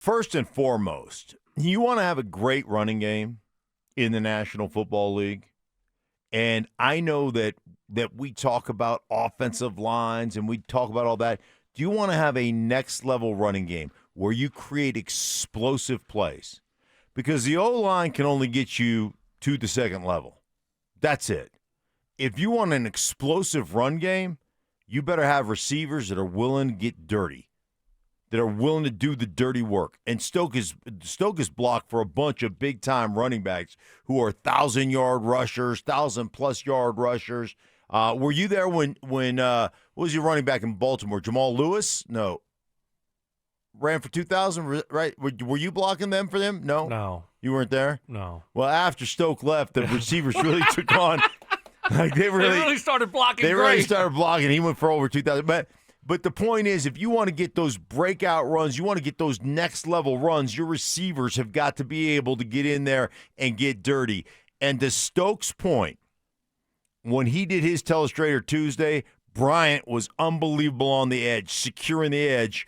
First and foremost, you want to have a great running game in the National Football League. And I know that we talk about offensive lines and we talk about all that. Do you want to have a next-level running game where you create explosive plays? Because the O-line can only get you to the second level. That's it. If you want an explosive run game, you better have receivers that are willing to get dirty, that are willing to do the dirty work. And Stoke is blocked for a bunch of big-time running backs who are 1,000-yard rushers, 1,000-plus yard rushers. Were you there when what was your running back in Baltimore? Jamal Lewis? No. Ran for 2,000, right? Were you blocking them for them? No? No. You weren't there? No. Well, after Stoke left, the receivers really took on. Like they really started blocking. They really started blocking. He went for over 2,000. But the point is, if you want to get those breakout runs, you want to get those next-level runs, your receivers have got to be able to get in there and get dirty. And to Stokes' point, when he did his Telestrator Tuesday, Bryant was unbelievable on the edge, securing the edge.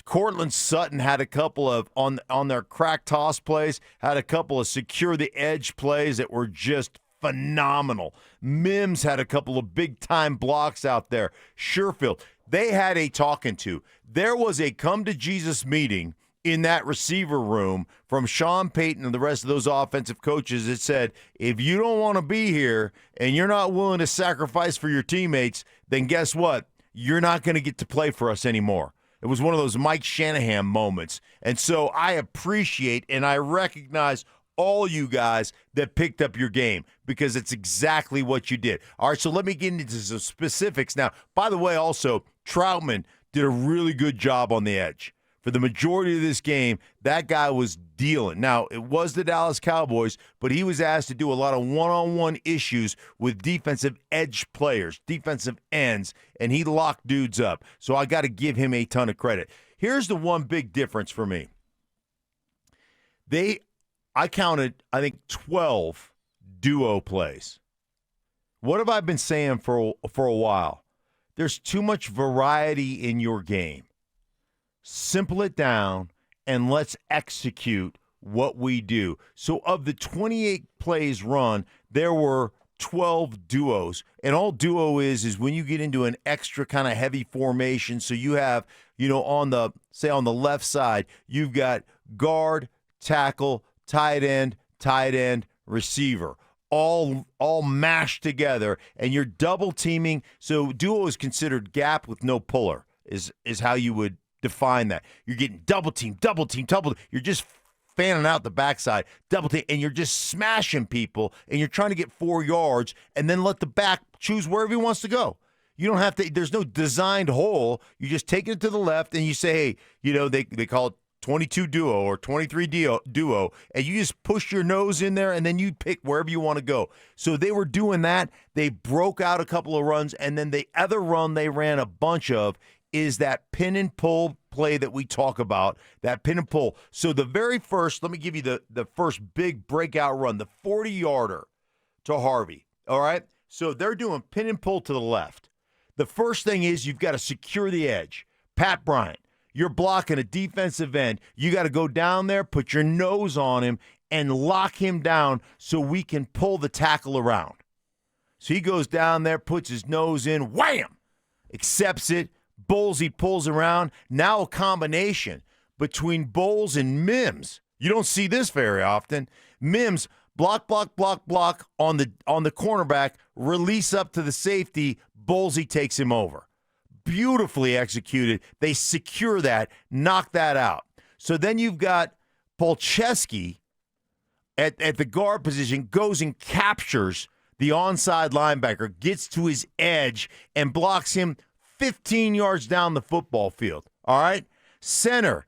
Cortland Sutton had a couple of, on their crack toss plays, had a couple of secure the edge plays that were just phenomenal. Mims had a couple of big-time blocks out there. Sherfield, they had a talking to. There was a come-to-Jesus meeting in that receiver room from Sean Payton and the rest of those offensive coaches that said, if you don't want to be here and you're not willing to sacrifice for your teammates, then guess what? You're not going to get to play for us anymore. It was one of those Mike Shanahan moments. And so I appreciate and I recognize all you guys that picked up your game because it's exactly what you did. All right, so let me get into some specifics now. By the way, also, Troutman did a really good job on the edge. For the majority of this game, that guy was dealing. Now, it was the Dallas Cowboys, but he was asked to do a lot of one-on-one issues with defensive edge players, defensive ends, and he locked dudes up. So I got to give him a ton of credit. Here's the one big difference for me. I counted, I think, 12 duo plays. What have I been saying for a while? There's too much variety in your game. Simple it down, and let's execute what we do. So of the 28 plays run, there were 12 duos. And all duo is when you get into an extra kind of heavy formation. So you have, on the left side, you've got guard, tackle, tight end, receiver, all mashed together, and you're double teaming. So duo is considered gap with no puller is how you would define that. You're getting double team. You're just fanning out the backside, double team, and you're just smashing people, and you're trying to get 4 yards, and then let the back choose wherever he wants to go. You don't have to. There's no designed hole. You just take it to the left, and you say, hey, they call it 22 duo or 23 duo, and you just push your nose in there, and then you pick wherever you want to go. So they were doing that. They broke out a couple of runs, and then the other run they ran a bunch of is that pin and pull play that we talk about, that pin and pull. So the very first, let me give you the first big breakout run, the 40-yarder to Harvey, all right? So they're doing pin and pull to the left. The first thing is you've got to secure the edge. Pat Bryant, you're blocking a defensive end. You got to go down there, put your nose on him, and lock him down so we can pull the tackle around. So he goes down there, puts his nose in, wham, accepts it. Bowles, he pulls around. Now a combination between Bowles and Mims. You don't see this very often. Mims, block on the cornerback, release up to the safety. Bowles, he takes him over. Beautifully executed. They secure that, knock that out. So then you've got Polcheski at the guard position, goes and captures the onside linebacker, gets to his edge, and blocks him 15 yards down the football field, all right? Center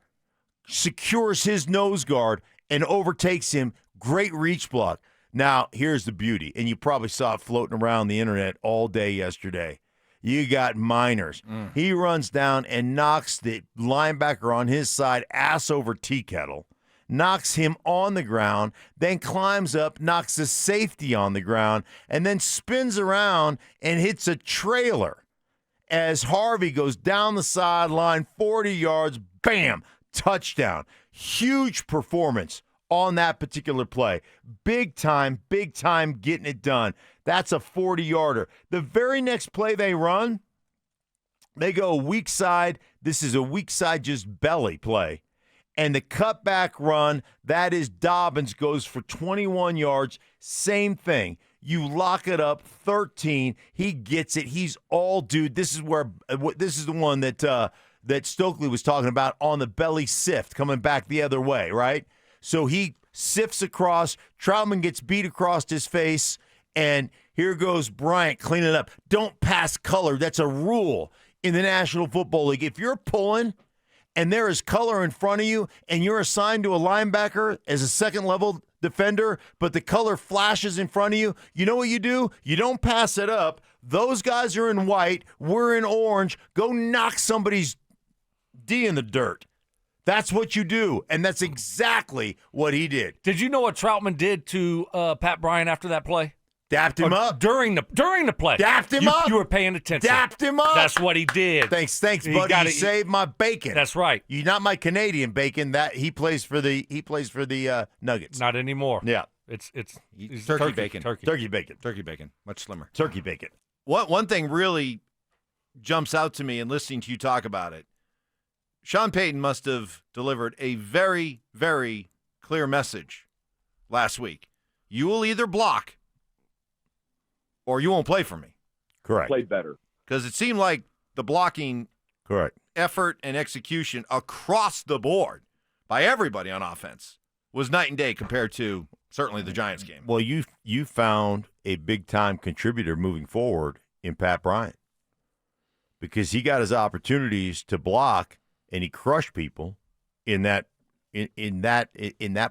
secures his nose guard and overtakes him. Great reach block. Now, here's the beauty, and you probably saw it floating around the internet all day yesterday. You got Miners. He runs down and knocks the linebacker on his side ass over tea kettle, knocks him on the ground, then climbs up, knocks the safety on the ground, and then spins around and hits a trailer as Harvey goes down the sideline, 40 yards, bam, touchdown. Huge performance on that particular play. Big time getting it done. That's a 40-yarder. The very next play they run, they go weak side. This is a weak side, just belly play. And the cutback run, that is Dobbins, goes for 21 yards. Same thing. You lock it up, 13. He gets it. He's all dude. This is the one that Stokley was talking about on the belly sift coming back the other way, right? So he sifts across. Troutman gets beat across his face. And here goes Bryant cleaning it up. Don't pass color. That's a rule in the National Football League. If you're pulling and there is color in front of you and you're assigned to a linebacker as a second-level defender, but the color flashes in front of you, you know what you do? You don't pass it up. Those guys are in white. We're in orange. Go knock somebody's D in the dirt. That's what you do, and that's exactly what he did. Did you know what Troutman did to Pat Bryant after that play? Dapped him up. During the play. Dapped him up. You were paying attention. Dapped him up. That's what he did. Thanks, buddy. You saved my bacon. That's right. You're not my Canadian bacon. That he plays for the Nuggets. Not anymore. Yeah. It's turkey bacon. Turkey bacon. Turkey bacon. Much slimmer. Turkey bacon. One thing really jumps out to me in listening to you talk about it. Sean Payton must have delivered a very, very clear message last week. You will either block or you won't play for me. Correct. Play better. Because it seemed like the blocking correct effort and execution across the board by everybody on offense was night and day compared to certainly the Giants game. Well, you found a big-time contributor moving forward in Pat Bryant because he got his opportunities to block and he crushed people in that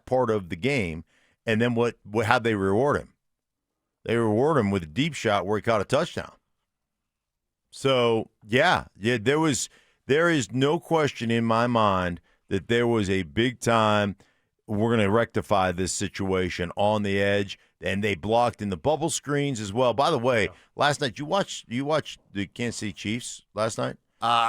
part of the game. And then how'd they reward him? They reward him with a deep shot where he caught a touchdown. So there is no question in my mind that there was a big time. We're going to rectify this situation on the edge, and they blocked in the bubble screens as well. By the way, last night you watched the Kansas City Chiefs last night.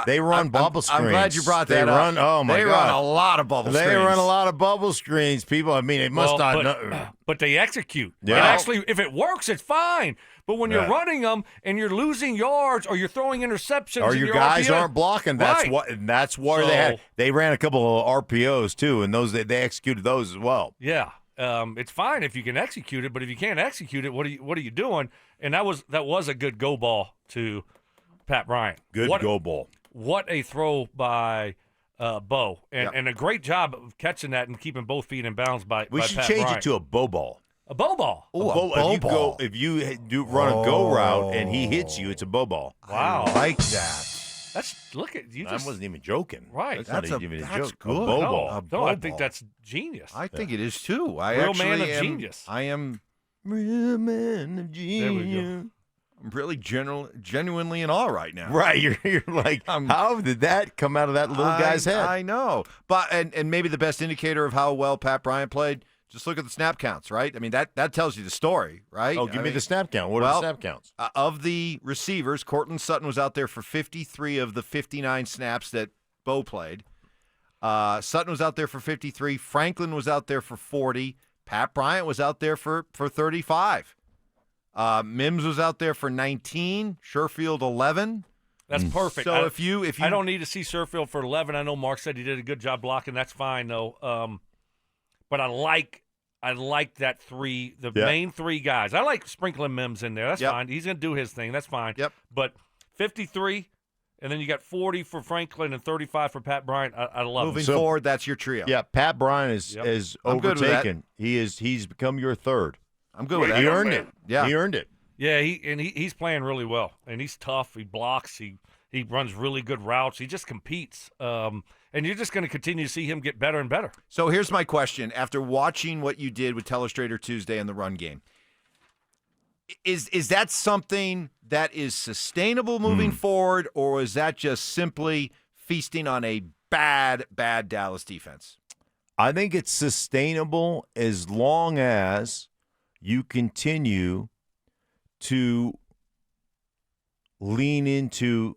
They run bubble screens. I'm glad you brought that up. Oh my God, they run a lot of bubble screens. They run a lot of bubble screens. People, I mean, it must not know. But they execute. Yeah. And actually, if it works, it's fine. But when you're running them and you're losing yards or you're throwing interceptions, or your guys aren't blocking, that's right. They ran a couple of RPOs too, and those they executed those as well. Yeah, it's fine if you can execute it, but if you can't execute it, what are you doing? And that was a good go ball to Pat Bryant. Go ball. What a throw by Bo, and a great job of catching that and keeping both feet in bounds by We by should Pat change Bryant. it to a bow ball. A bow ball. Ooh, a bow ball. If you run a go route and he hits you, it's a bow ball. Wow. I like that. Look at you. I wasn't even joking. Right. That's not even a that's joke. good. A bow No, ball. no, I think that's genius. I think it is too. Real man of genius. I am Real man of There we go. genius. I'm really genuinely in awe right now. Right, you're like, how did that come out of that little guy's head? I know, but and maybe the best indicator of how well Pat Bryant played. Just look at the snap counts, right? I mean, that tells you the story, right? Oh, give me the snap count. What are the snap counts? Of the receivers, Courtland Sutton was out there for 53 of the 59 snaps that Bo played. Sutton was out there for 53. Franklin was out there for 40. Pat Bryant was out there for 35. Mims was out there for 19. Sherfield 11. That's perfect. So if you I don't need to see Sherfield for 11. I know Mark said he did a good job blocking. That's fine though. But I like that main three guys. I like sprinkling Mims in there. That's fine. He's going to do his thing. That's fine. Yep. But 53, and then you got 40 for Franklin and 35 for Pat Bryant. I love moving it. forward, that's your trio. Yeah, Pat Bryant is I'm good with that. overtaken. He's become your third. I'm good with that. He earned it. Yeah. He earned it. Yeah, he's playing really well, and he's tough. He blocks. He runs really good routes. He just competes. And you're just going to continue to see him get better and better. So here's my question. After watching what you did with Telestrator Tuesday in the run game, is that something that is sustainable moving forward, or is that just simply feasting on a bad Dallas defense? I think it's sustainable as long as you continue to lean into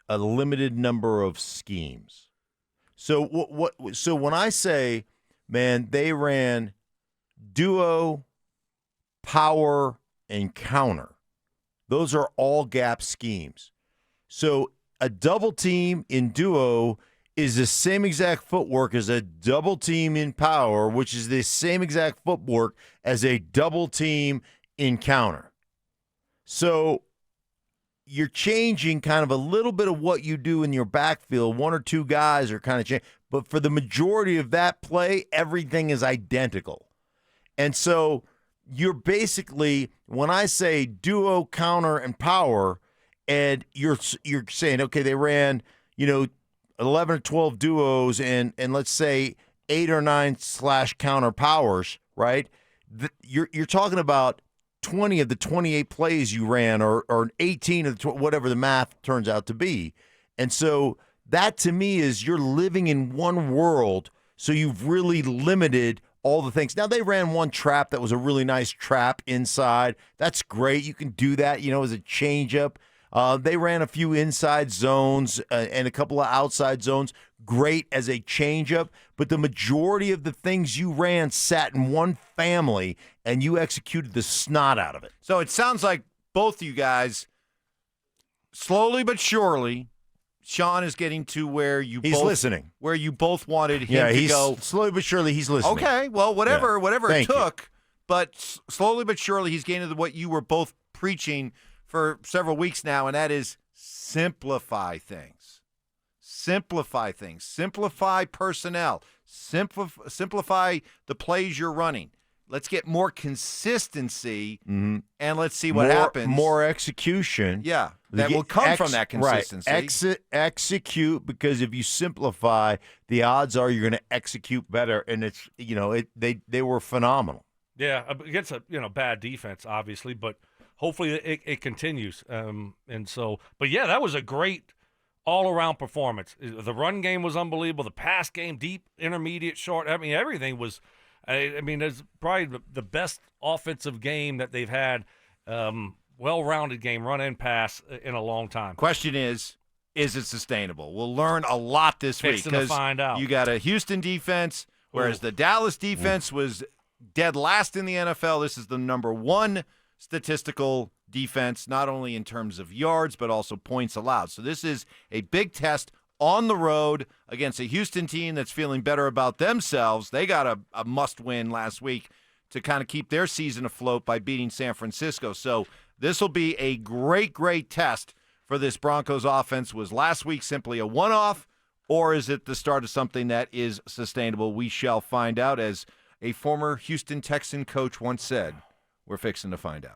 a limited number of schemes. So So when I say, man, they ran duo, power, and counter. Those are all gap schemes. So a double team in duo is the same exact footwork as a double team in power, which is the same exact footwork as a double team in counter. So you're changing kind of a little bit of what you do in your backfield. One or two guys are kind of changing. But for the majority of that play, everything is identical. And so you're basically, when I say duo, counter, and power, and you're saying, okay, they ran, 11 or 12 duos and let's say 8 or 9 / counter powers, right? You're talking about 20 of the 28 plays you ran or 18 of the whatever the math turns out to be. And so that to me is you're living in one world, so you've really limited all the things. Now, they ran one trap that was a really nice trap inside. That's great. You can do that, as a changeup. They ran a few inside zones and a couple of outside zones. Great as a changeup. But the majority of the things you ran sat in one family, and you executed the snot out of it. So it sounds like both you guys, slowly but surely, Sean is getting to where he's listening. Where you both wanted him to go. Slowly but surely, he's listening. Okay, well, whatever it took, you. But slowly but surely, he's getting to what you were both preaching for several weeks now, and that is simplify things. Simplify things. Simplify personnel. Simplify the plays you're running. Let's get more consistency, and let's see what happens. More execution. Yeah, that will come from that consistency. Right. Execute, because if you simplify, the odds are you're going to execute better, and it's they were phenomenal. Yeah, against a bad defense, obviously, but hopefully it continues. But yeah, that was a great all-around performance. The run game was unbelievable. The pass game, deep, intermediate, short. I mean, everything was. It's probably the best offensive game that they've had, well-rounded game, run and pass, in a long time. Question is it sustainable? We'll learn a lot this week because you got a Houston defense, whereas the Dallas defense was dead last in the NFL. This is the number one statistical defense, not only in terms of yards but also points allowed. So this is a big test on the road against a Houston team that's feeling better about themselves. They got a must-win last week to kind of keep their season afloat by beating San Francisco. So this will be a great, great test for this Broncos offense. Was last week simply a one-off, or is it the start of something that is sustainable? We shall find out. As a former Houston Texan coach once said, we're fixing to find out.